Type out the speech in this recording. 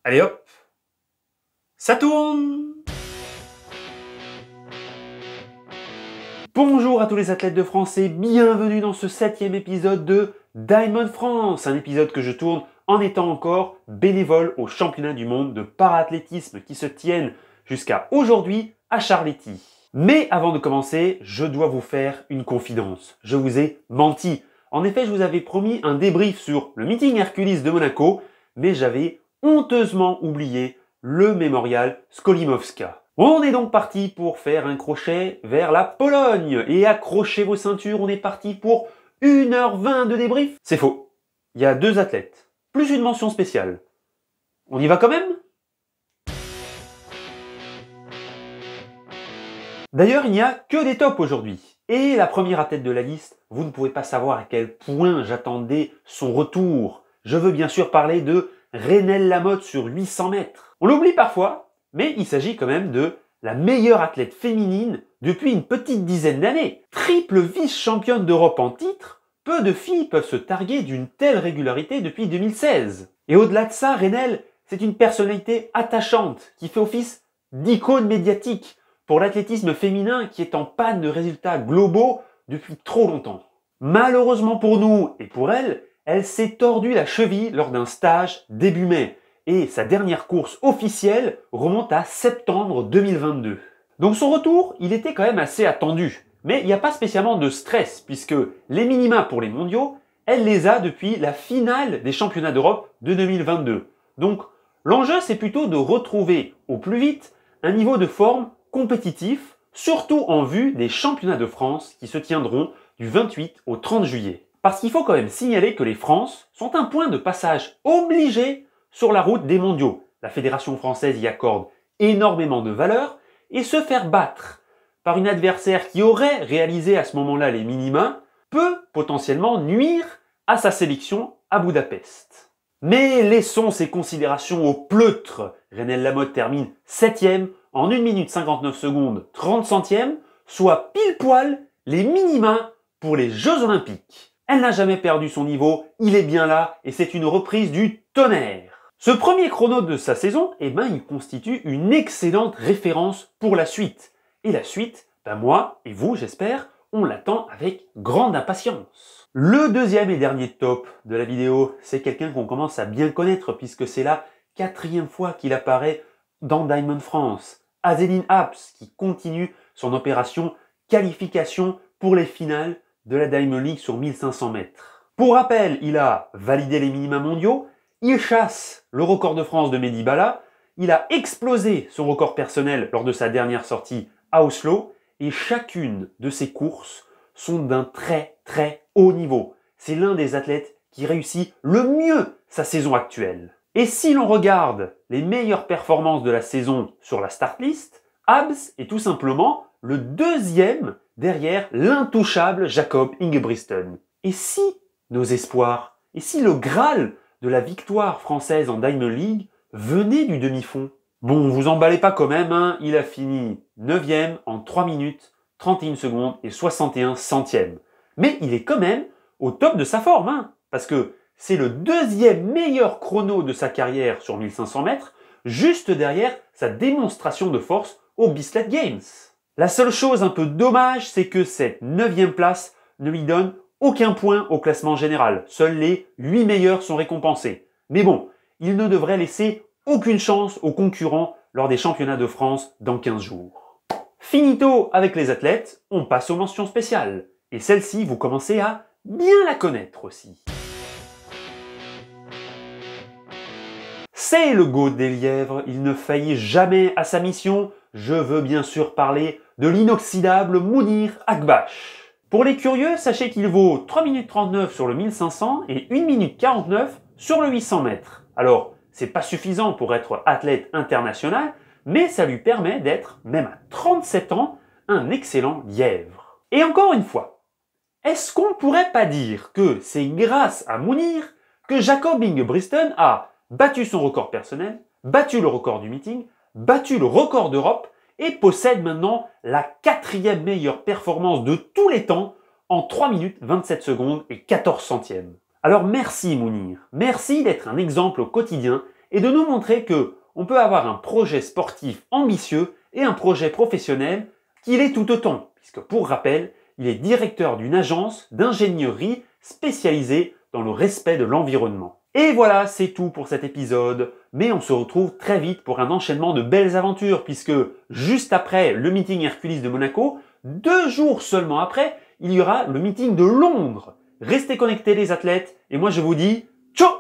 Allez hop, ça tourne! Bonjour à tous les athlètes de France et bienvenue dans ce 7e épisode de Diamond France, un épisode que je tourne en étant encore bénévole aux championnats du monde de para-athlétisme qui se tiennent jusqu'à aujourd'hui à Charletti. Mais avant de commencer, je dois vous faire une confidence. Je vous ai menti. En effet, je vous avais promis un débrief sur le meeting Hercules de Monaco, mais j'avais honteusement oublié le mémorial Skolimowska. On est donc parti pour faire un crochet vers la Pologne. Et accrochez vos ceintures, on est parti pour 1h20 de débrief. C'est faux. Il y a 2 athlètes, plus une mention spéciale. On y va quand même ? D'ailleurs, il n'y a que des tops aujourd'hui. Et la première athlète de la liste, vous ne pouvez pas savoir à quel point j'attendais son retour. Je veux bien sûr parler de Renelle Lamotte sur 800 mètres. On l'oublie parfois, mais il s'agit quand même de la meilleure athlète féminine depuis une petite dizaine d'années. Triple vice-championne d'Europe en titre, peu de filles peuvent se targuer d'une telle régularité depuis 2016. Et au-delà de ça, Renelle, c'est une personnalité attachante qui fait office d'icône médiatique pour l'athlétisme féminin qui est en panne de résultats globaux depuis trop longtemps. Malheureusement pour nous et pour elle, elle s'est tordue la cheville lors d'un stage début mai et sa dernière course officielle remonte à septembre 2022. Donc son retour, il était quand même assez attendu, mais il n'y a pas spécialement de stress puisque les minima pour les mondiaux, elle les a depuis la finale des championnats d'Europe de 2022. Donc l'enjeu c'est plutôt de retrouver au plus vite un niveau de forme compétitif, surtout en vue des championnats de France qui se tiendront du 28 au 30 juillet. Parce qu'il faut quand même signaler que les France sont un point de passage obligé sur la route des mondiaux. La Fédération française y accorde énormément de valeur et se faire battre par une adversaire qui aurait réalisé à ce moment-là les minima peut potentiellement nuire à sa sélection à Budapest. Mais laissons ces considérations au pleutre. Renelle Lamotte termine 7e en 1 minute 59 secondes 30 centièmes, soit pile poil les minima pour les Jeux Olympiques. Elle n'a jamais perdu son niveau, il est bien là et c'est une reprise du tonnerre. Ce premier chrono de sa saison, il constitue une excellente référence pour la suite. Et la suite, moi et vous, j'espère, on l'attend avec grande impatience. Le deuxième et dernier top de la vidéo, c'est quelqu'un qu'on commence à bien connaître puisque c'est la 4e fois qu'il apparaît dans Diamond France. Azzedine Abs qui continue son opération qualification pour les finales de la Diamond League sur 1500 mètres. Pour rappel, il a validé les minima mondiaux, il chasse le record de France de Mehdi Bala, il a explosé son record personnel lors de sa dernière sortie à Oslo et chacune de ses courses sont d'un très haut niveau. C'est l'un des athlètes qui réussit le mieux sa saison actuelle. Et si l'on regarde les meilleures performances de la saison sur la start list, Abs est tout simplement le 2e derrière l'intouchable Jacob Ingebrigtsen. Et si nos espoirs, et si le Graal de la victoire française en Diamond League venait du demi-fond? Bon, vous emballez pas quand même, il a fini 9e en 3 minutes, 31 secondes et 61 centièmes. Mais il est quand même au top de sa forme, parce que c'est le 2e meilleur chrono de sa carrière sur 1500 mètres, juste derrière sa démonstration de force aux Bislett Games. La seule chose un peu dommage, c'est que cette 9e place ne lui donne aucun point au classement général. Seuls les 8 meilleurs sont récompensés. Mais bon, il ne devrait laisser aucune chance aux concurrents lors des championnats de France dans 15 jours. Finito avec les athlètes, on passe aux mentions spéciales. Et celle-ci, vous commencez à bien la connaître aussi. C'est le GOAT des lièvres, il ne faillit jamais à sa mission. Je veux bien sûr parler de l'inoxydable Mounir Akbash. Pour les curieux, sachez qu'il vaut 3 minutes 39 sur le 1500 et 1 minute 49 sur le 800 mètres. Alors, c'est pas suffisant pour être athlète international, mais ça lui permet d'être, même à 37 ans, un excellent lièvre. Et encore une fois, est-ce qu'on pourrait pas dire que c'est grâce à Mounir que Jacob Ingebrigtsen a battu son record personnel, battu le record du meeting, battu le record d'Europe et possède maintenant la 4e meilleure performance de tous les temps en 3 minutes 27 secondes et 14 centièmes. Alors merci Mounir, merci d'être un exemple au quotidien et de nous montrer que on peut avoir un projet sportif ambitieux et un projet professionnel qu'il est tout autant, puisque pour rappel, il est directeur d'une agence d'ingénierie spécialisée dans le respect de l'environnement. Et voilà, c'est tout pour cet épisode, mais on se retrouve très vite pour un enchaînement de belles aventures, puisque juste après le meeting Hercules de Monaco, 2 jours seulement après, il y aura le meeting de Londres. Restez connectés les athlètes, et moi je vous dis ciao!